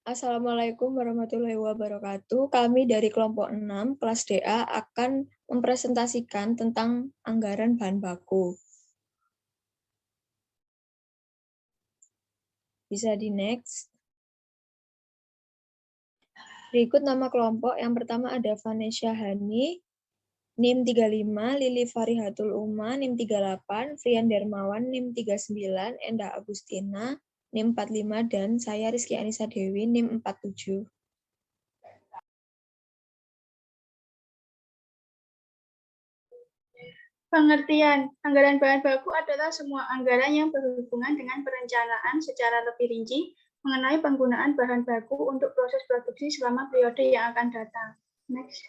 Assalamualaikum warahmatullahi wabarakatuh. Kami dari kelompok 6 kelas DA akan mempresentasikan tentang anggaran bahan baku. Bisa di next. Berikut nama kelompok. Yang pertama ada Vanesha Hani, NIM 35, Lili Farihatul Uma, NIM 38, Frian Darmawan, NIM 39, Endah Agustina, NIM 45, dan saya Rizky Anissa Dewi, NIM 47. Pengertian, anggaran bahan baku adalah semua anggaran yang berhubungan dengan perencanaan secara lebih rinci mengenai penggunaan bahan baku untuk proses produksi selama periode yang akan datang. Next.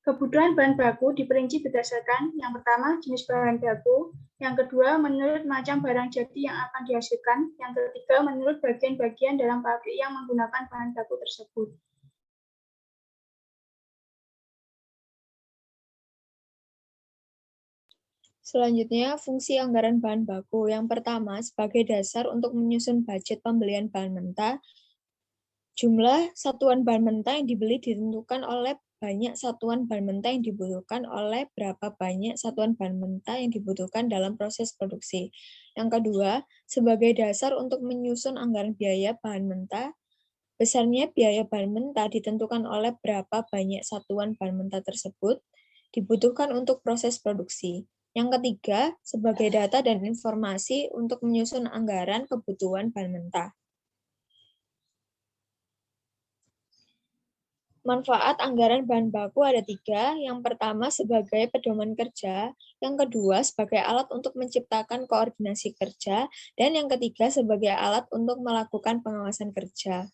Kebutuhan bahan baku diperinci berdasarkan yang pertama jenis bahan baku, yang kedua menurut macam barang jadi yang akan dihasilkan, yang ketiga menurut bagian-bagian dalam pabrik yang menggunakan bahan baku tersebut. Selanjutnya, fungsi anggaran bahan baku. Yang pertama, sebagai dasar untuk menyusun budget pembelian bahan mentah, jumlah satuan bahan mentah yang dibeli ditentukan oleh banyak satuan bahan mentah yang dibutuhkan oleh berapa banyak satuan bahan mentah yang dibutuhkan dalam proses produksi. Yang kedua, sebagai dasar untuk menyusun anggaran biaya bahan mentah, besarnya biaya bahan mentah ditentukan oleh berapa banyak satuan bahan mentah tersebut dibutuhkan untuk proses produksi. Yang ketiga, sebagai data dan informasi untuk menyusun anggaran kebutuhan bahan mentah. Manfaat anggaran bahan baku ada 3. Yang pertama sebagai pedoman kerja, yang kedua sebagai alat untuk menciptakan koordinasi kerja, dan yang ketiga sebagai alat untuk melakukan pengawasan kerja.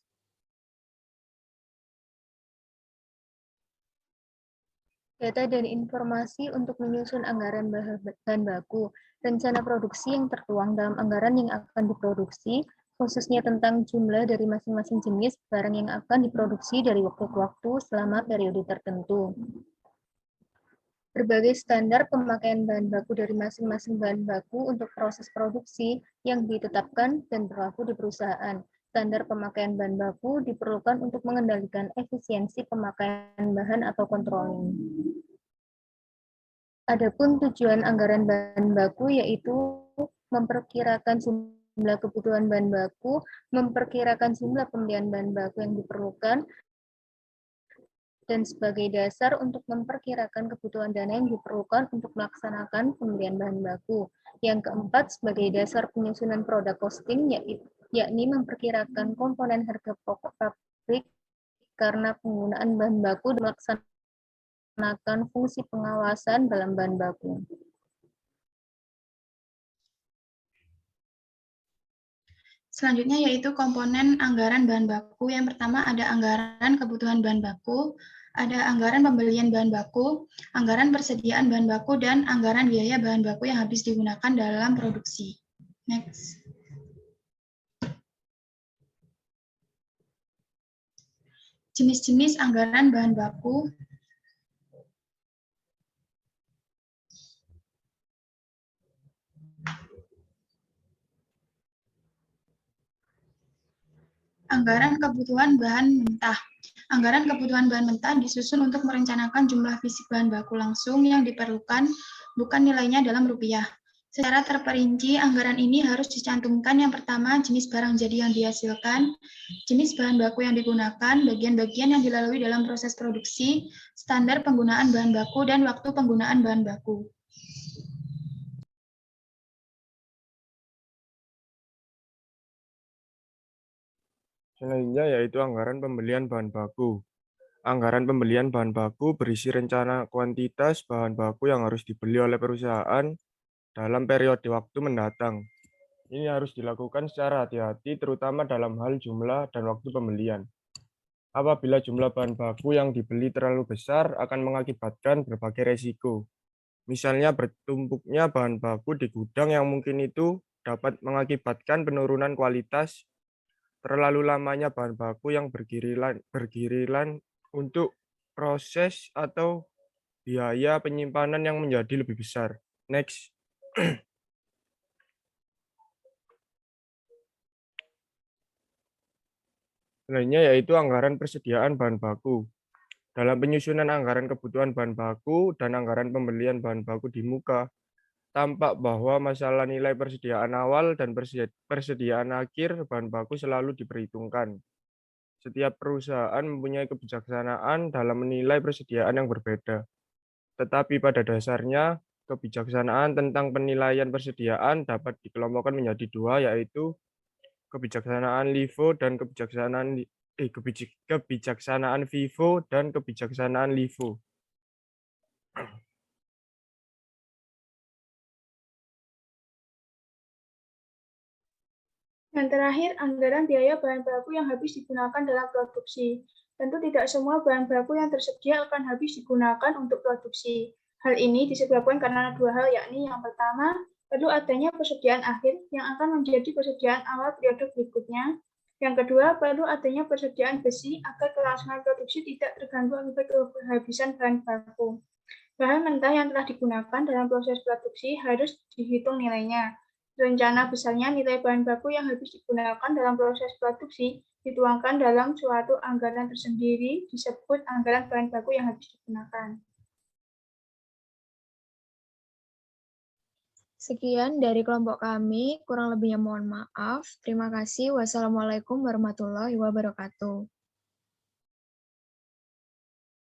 Data dan informasi untuk menyusun anggaran bahan baku, rencana produksi yang tertuang dalam anggaran yang akan diproduksi, khususnya tentang jumlah dari masing-masing jenis barang yang akan diproduksi dari waktu ke waktu selama periode tertentu. Berbagai standar pemakaian bahan baku dari masing-masing bahan baku untuk proses produksi yang ditetapkan dan berlaku di perusahaan. Standar pemakaian bahan baku diperlukan untuk mengendalikan efisiensi pemakaian bahan atau controlling. Adapun tujuan anggaran bahan baku yaitu memperkirakan jumlah kebutuhan bahan baku, memperkirakan jumlah pembelian bahan baku yang diperlukan, dan sebagai dasar untuk memperkirakan kebutuhan dana yang diperlukan untuk melaksanakan pembelian bahan baku. Yang keempat, sebagai dasar penyusunan produk costing, yakni memperkirakan komponen harga pokok pabrik karena penggunaan bahan baku dan melaksanakan fungsi pengawasan dalam bahan baku. Selanjutnya yaitu komponen anggaran bahan baku. Yang pertama ada anggaran kebutuhan bahan baku, ada anggaran pembelian bahan baku, anggaran persediaan bahan baku, dan anggaran biaya bahan baku yang habis digunakan dalam produksi. Next. Jenis-jenis anggaran bahan baku. Anggaran kebutuhan bahan mentah. Anggaran kebutuhan bahan mentah disusun untuk merencanakan jumlah fisik bahan baku langsung yang diperlukan, bukan nilainya dalam rupiah. Secara terperinci, anggaran ini harus dicantumkan yang pertama, jenis barang jadi yang dihasilkan, jenis bahan baku yang digunakan, bagian-bagian yang dilalui dalam proses produksi, standar penggunaan bahan baku, dan waktu penggunaan bahan baku. Selanjutnya yaitu anggaran pembelian bahan baku. Anggaran pembelian bahan baku berisi rencana kuantitas bahan baku yang harus dibeli oleh perusahaan dalam periode waktu mendatang. Ini harus dilakukan secara hati-hati, terutama dalam hal jumlah dan waktu pembelian. Apabila jumlah bahan baku yang dibeli terlalu besar, akan mengakibatkan berbagai resiko. Misalnya bertumpuknya bahan baku di gudang yang mungkin itu dapat mengakibatkan penurunan kualitas, terlalu lamanya bahan baku yang bergiliran untuk proses atau biaya penyimpanan yang menjadi lebih besar. Next. Selanjutnya yaitu anggaran persediaan bahan baku. Dalam penyusunan anggaran kebutuhan bahan baku dan anggaran pembelian bahan baku di muka, tampak bahwa masalah nilai persediaan awal dan persediaan akhir bahan baku selalu diperhitungkan. Setiap perusahaan mempunyai kebijaksanaan dalam menilai persediaan yang berbeda. Tetapi pada dasarnya, kebijaksanaan tentang penilaian persediaan dapat dikelompokkan menjadi dua, yaitu kebijaksanaan LIFO dan kebijaksanaan FIFO dan kebijaksanaan LIFO. Yang terakhir, anggaran biaya bahan baku yang habis digunakan dalam produksi. Tentu tidak semua bahan baku yang tersedia akan habis digunakan untuk produksi. Hal ini disebabkan karena dua hal, yakni yang pertama, perlu adanya persediaan akhir yang akan menjadi persediaan awal periode berikutnya. Yang kedua, perlu adanya persediaan besi agar kelangsungan produksi tidak terganggu akibat kehabisan bahan baku. Bahan mentah yang telah digunakan dalam proses produksi harus dihitung nilainya. Rencana besarnya nilai bahan baku yang habis digunakan dalam proses produksi dituangkan dalam suatu anggaran tersendiri, disebut anggaran bahan baku yang habis digunakan. Sekian dari kelompok kami, kurang lebihnya mohon maaf. Terima kasih. Wassalamualaikum warahmatullahi wabarakatuh.